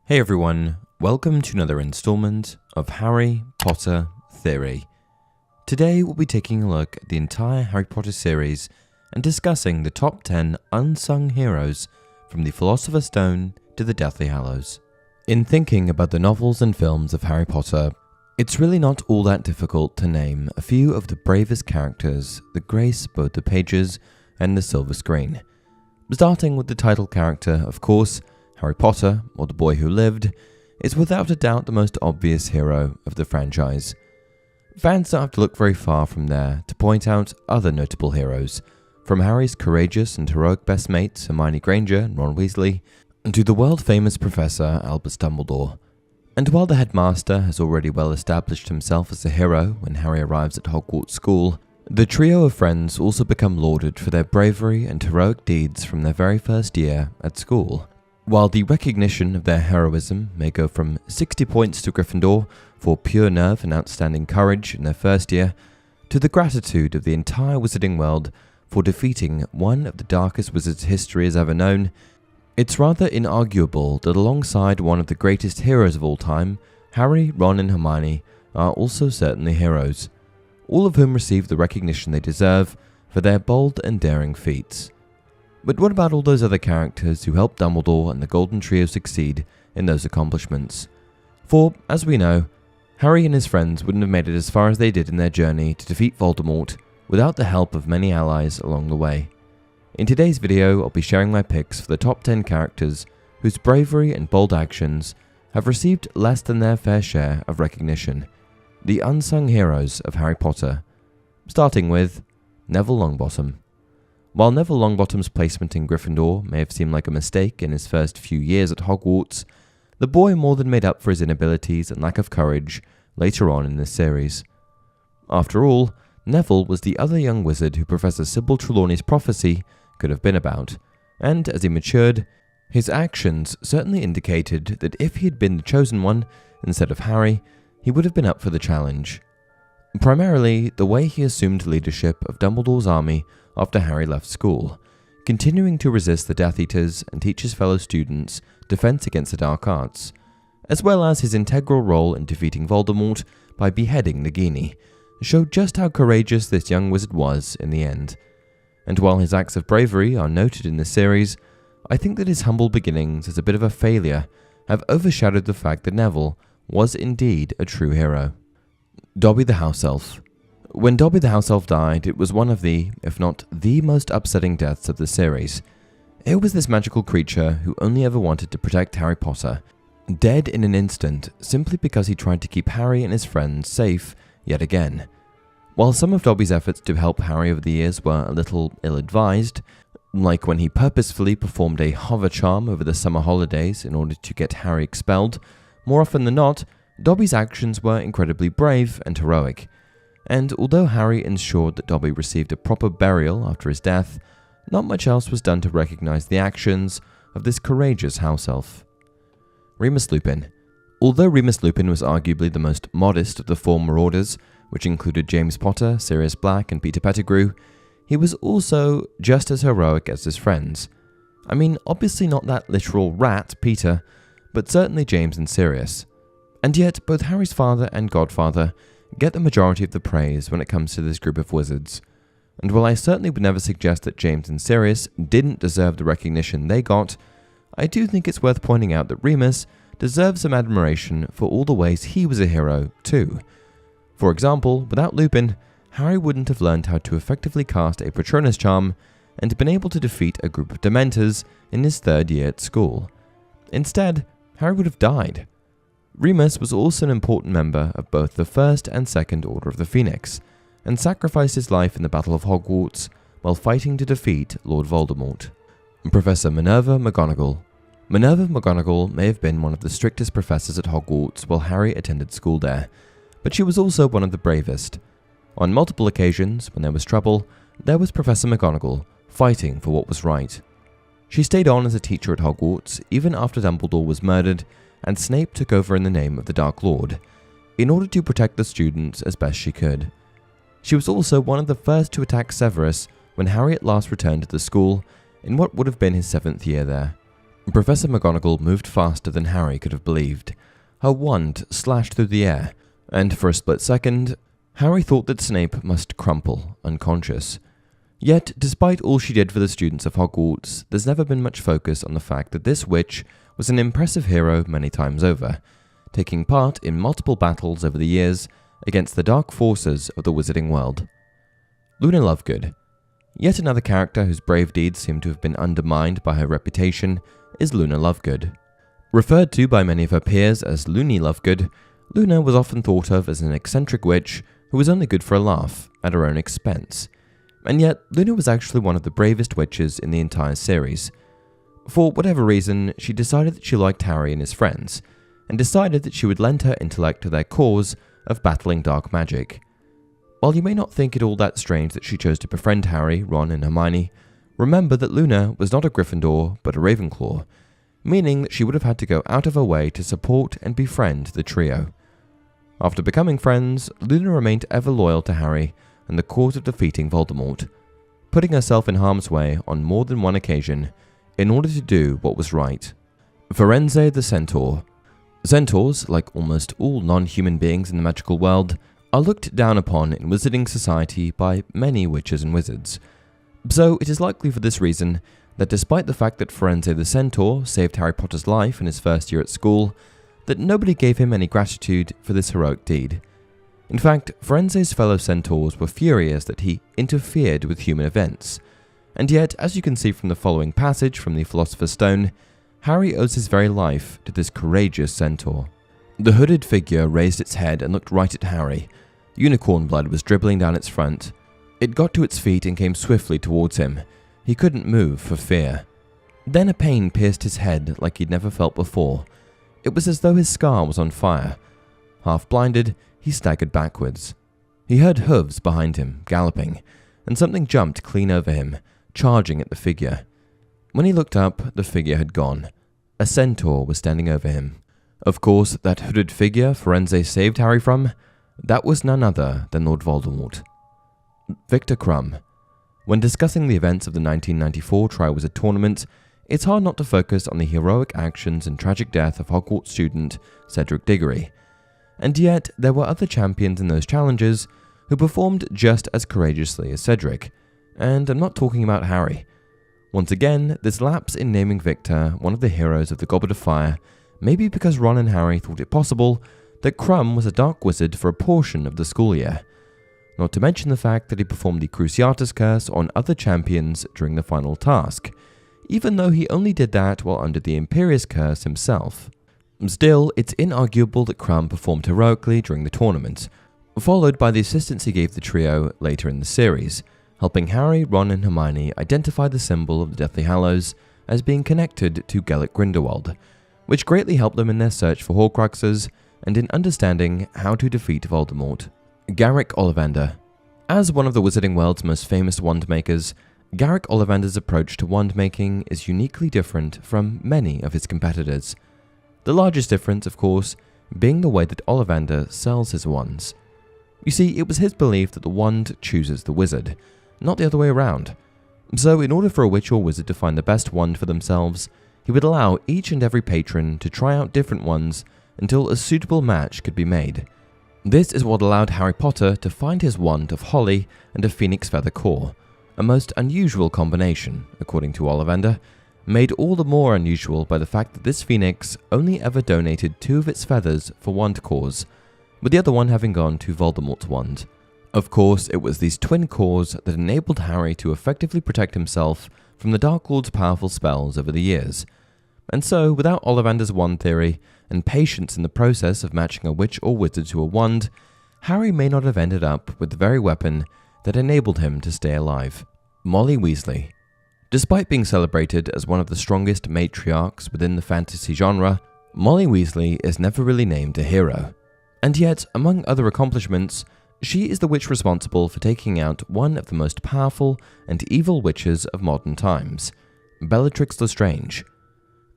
Hey everyone, welcome to another installment of Harry Potter Theory. Today we'll be taking a look at the entire Harry Potter series and discussing the top 10 unsung heroes from the Philosopher's Stone to the Deathly Hallows. In thinking about the novels and films of Harry Potter, it's really not all that difficult to name a few of the bravest characters that grace both the pages and the silver screen. Starting with the title character, of course, Harry Potter, or the boy who lived, is without a doubt the most obvious hero of the franchise. Fans don't have to look very far from there to point out other notable heroes, from Harry's courageous and heroic best mates Hermione Granger and Ron Weasley, to the world-famous Professor Albus Dumbledore. And while the headmaster has already well established himself as a hero when Harry arrives at Hogwarts School, the trio of friends also become lauded for their bravery and heroic deeds from their very first year at school. While the recognition of their heroism may go from 60 points to Gryffindor for pure nerve and outstanding courage in their first year, to the gratitude of the entire wizarding world for defeating one of the darkest wizards history has ever known, it's rather inarguable that alongside one of the greatest heroes of all time, Harry, Ron and Hermione are also certainly heroes, all of whom receive the recognition they deserve for their bold and daring feats. But what about all those other characters who helped Dumbledore and the Golden Trio succeed in those accomplishments? For, as we know, Harry and his friends wouldn't have made it as far as they did in their journey to defeat Voldemort without the help of many allies along the way. In today's video, I'll be sharing my picks for the top 10 characters whose bravery and bold actions have received less than their fair share of recognition. The unsung heroes of Harry Potter, starting with Neville Longbottom. While Neville Longbottom's placement in Gryffindor may have seemed like a mistake in his first few years at Hogwarts, the boy more than made up for his inabilities and lack of courage later on in this series. After all, Neville was the other young wizard who Professor Sybil Trelawney's prophecy could have been about, and as he matured, his actions certainly indicated that if he had been the chosen one instead of Harry, he would have been up for the challenge. Primarily, the way he assumed leadership of Dumbledore's army after Harry left school, continuing to resist the Death Eaters and teach his fellow students defense against the dark arts, as well as his integral role in defeating Voldemort by beheading Nagini, showed just how courageous this young wizard was in the end. And while his acts of bravery are noted in this series, I think that his humble beginnings as a bit of a failure have overshadowed the fact that Neville was indeed a true hero. Dobby the House Elf. When Dobby the House Elf died, it was one of the, if not the most upsetting deaths of the series. It was this magical creature who only ever wanted to protect Harry Potter, dead in an instant simply because he tried to keep Harry and his friends safe yet again. While some of Dobby's efforts to help Harry over the years were a little ill-advised, like when he purposefully performed a hover charm over the summer holidays in order to get Harry expelled, more often than not, Dobby's actions were incredibly brave and heroic. And although Harry ensured that Dobby received a proper burial after his death, not much else was done to recognize the actions of this courageous house elf. Remus Lupin. Although Remus Lupin was arguably the most modest of the four Marauders, which included James Potter, Sirius Black, and Peter Pettigrew, he was also just as heroic as his friends. I mean, obviously not that literal rat, Peter, but certainly James and Sirius. And yet, both Harry's father and godfather get the majority of the praise when it comes to this group of wizards. And while I certainly would never suggest that James and Sirius didn't deserve the recognition they got, I do think it's worth pointing out that Remus deserves some admiration for all the ways he was a hero too. For example, without Lupin, Harry wouldn't have learned how to effectively cast a Patronus charm and been able to defeat a group of Dementors in his third year at school. Instead, Harry would have died. Remus was also an important member of both the First and Second Order of the Phoenix, and sacrificed his life in the Battle of Hogwarts while fighting to defeat Lord Voldemort. Professor Minerva McGonagall. Minerva McGonagall may have been one of the strictest professors at Hogwarts while Harry attended school there, but she was also one of the bravest. On multiple occasions, when there was trouble, there was Professor McGonagall fighting for what was right. She stayed on as a teacher at Hogwarts even after Dumbledore was murdered and Snape took over in the name of the Dark Lord, in order to protect the students as best she could. She was also one of the first to attack Severus when Harry at last returned to the school in what would have been his 7th year there. Professor McGonagall moved faster than Harry could have believed. Her wand slashed through the air, and for a split second, Harry thought that Snape must crumple, unconscious. Yet, despite all she did for the students of Hogwarts, there's never been much focus on the fact that this witch was an impressive hero many times over, taking part in multiple battles over the years against the dark forces of the wizarding world. Luna Lovegood. Yet another character whose brave deeds seem to have been undermined by her reputation is Luna Lovegood. Referred to by many of her peers as Loony Lovegood, Luna was often thought of as an eccentric witch who was only good for a laugh at her own expense. And yet, Luna was actually one of the bravest witches in the entire series. For whatever reason, she decided that she liked Harry and his friends, and decided that she would lend her intellect to their cause of battling dark magic. While you may not think it all that strange that she chose to befriend Harry, Ron, and Hermione, remember that Luna was not a Gryffindor, but a Ravenclaw, meaning that she would have had to go out of her way to support and befriend the trio. After becoming friends, Luna remained ever loyal to Harry and the cause of defeating Voldemort, putting herself in harm's way on more than one occasion in order to do what was right. Firenze the Centaur. Centaurs, like almost all non-human beings in the magical world, are looked down upon in wizarding society by many witches and wizards. So it is likely for this reason that despite the fact that Firenze the Centaur saved Harry Potter's life in his first year at school, that nobody gave him any gratitude for this heroic deed. In fact, Firenze's fellow centaurs were furious that he interfered with human events, and yet, as you can see from the following passage from the Philosopher's Stone, Harry owes his very life to this courageous centaur. The hooded figure raised its head and looked right at Harry. Unicorn blood was dribbling down its front. It got to its feet and came swiftly towards him. He couldn't move for fear. Then a pain pierced his head like he'd never felt before. It was as though his scar was on fire. Half blinded, he staggered backwards. He heard hooves behind him, galloping, and something jumped clean over him, charging at the figure. When he looked up, the figure had gone. A centaur was standing over him. Of course, that hooded figure Firenze saved Harry from, that was none other than Lord Voldemort. Victor Krum. When discussing the events of the 1994 Triwizard Tournament, it's hard not to focus on the heroic actions and tragic death of Hogwarts student Cedric Diggory. And yet, there were other champions in those challenges who performed just as courageously as Cedric, and I'm not talking about Harry. Once again, this lapse in naming Victor one of the heroes of the Goblet of Fire may be because Ron and Harry thought it possible that Krum was a dark wizard for a portion of the school year, not to mention the fact that he performed the Cruciatus Curse on other champions during the final task, even though he only did that while under the Imperius Curse himself. Still, it's inarguable that Krum performed heroically during the tournament, followed by the assistance he gave the trio later in the series, helping Harry, Ron and Hermione identify the symbol of the Deathly Hallows as being connected to Garrick Grindelwald, which greatly helped them in their search for Horcruxes and in understanding how to defeat Voldemort. Garrick Ollivander. As one of the wizarding world's most famous wand makers, Garrick Ollivander's approach to wand making is uniquely different from many of his competitors. The largest difference, of course, being the way that Ollivander sells his wands. You see, it was his belief that the wand chooses the wizard, not the other way around. So in order for a witch or wizard to find the best wand for themselves, he would allow each and every patron to try out different ones until a suitable match could be made. This is what allowed Harry Potter to find his wand of holly and a phoenix feather core, a most unusual combination, according to Ollivander, made all the more unusual by the fact that this phoenix only ever donated 2 of its feathers for wand cores, with the other one having gone to Voldemort's wand. Of course, it was these twin cores that enabled Harry to effectively protect himself from the Dark Lord's powerful spells over the years. And so, without Ollivander's wand theory, and patience in the process of matching a witch or wizard to a wand, Harry may not have ended up with the very weapon that enabled him to stay alive. Molly Weasley. Despite being celebrated as one of the strongest matriarchs within the fantasy genre, Molly Weasley is never really named a hero. And yet, among other accomplishments, she is the witch responsible for taking out one of the most powerful and evil witches of modern times, Bellatrix Lestrange.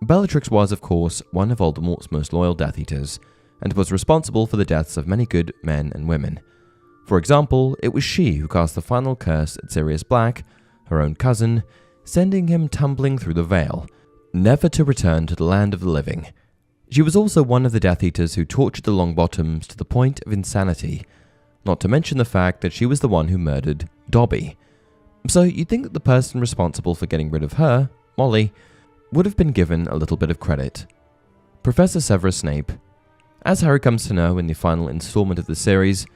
Bellatrix was, of course, one of Voldemort's most loyal Death Eaters, and was responsible for the deaths of many good men and women. For example, it was she who cast the final curse at Sirius Black, her own cousin, sending him tumbling through the veil, never to return to the land of the living. She was also one of the Death Eaters who tortured the Longbottoms to the point of insanity, not to mention the fact that she was the one who murdered Dobby. So you'd think that the person responsible for getting rid of her, Molly, would have been given a little bit of credit. Professor Severus Snape. As Harry comes to know in the final installment of the series,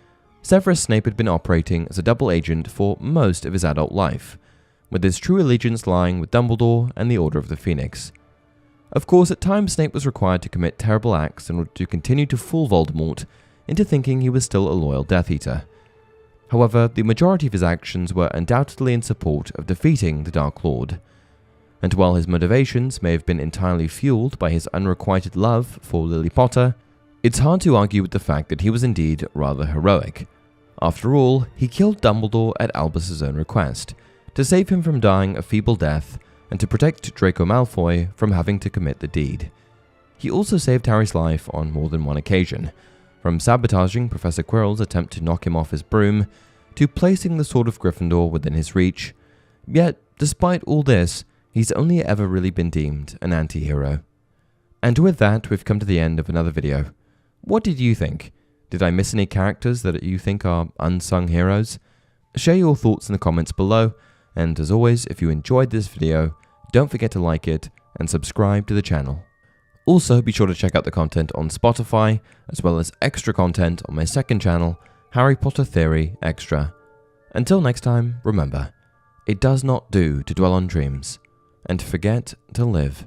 Severus Snape had been operating as a double agent for most of his adult life, with his true allegiance lying with Dumbledore and the Order of the Phoenix. Of course, at times Snape was required to commit terrible acts in order to continue to fool Voldemort into thinking he was still a loyal Death Eater. However, the majority of his actions were undoubtedly in support of defeating the Dark Lord. And while his motivations may have been entirely fueled by his unrequited love for Lily Potter, it's hard to argue with the fact that he was indeed rather heroic. After all, he killed Dumbledore at Albus's own request, to save him from dying a feeble death and to protect Draco Malfoy from having to commit the deed. He also saved Harry's life on more than one occasion, from sabotaging Professor Quirrell's attempt to knock him off his broom, to placing the Sword of Gryffindor within his reach. Yet, despite all this, he's only ever really been deemed an anti-hero. And with that, we've come to the end of another video. What did you think? Did I miss any characters that you think are unsung heroes? Share your thoughts in the comments below, and as always, if you enjoyed this video, don't forget to like it and subscribe to the channel. Also, be sure to check out the content on Spotify, as well as extra content on my second channel, Harry Potter Theory Extra. Until next time, remember, it does not do to dwell on dreams, and forget to live.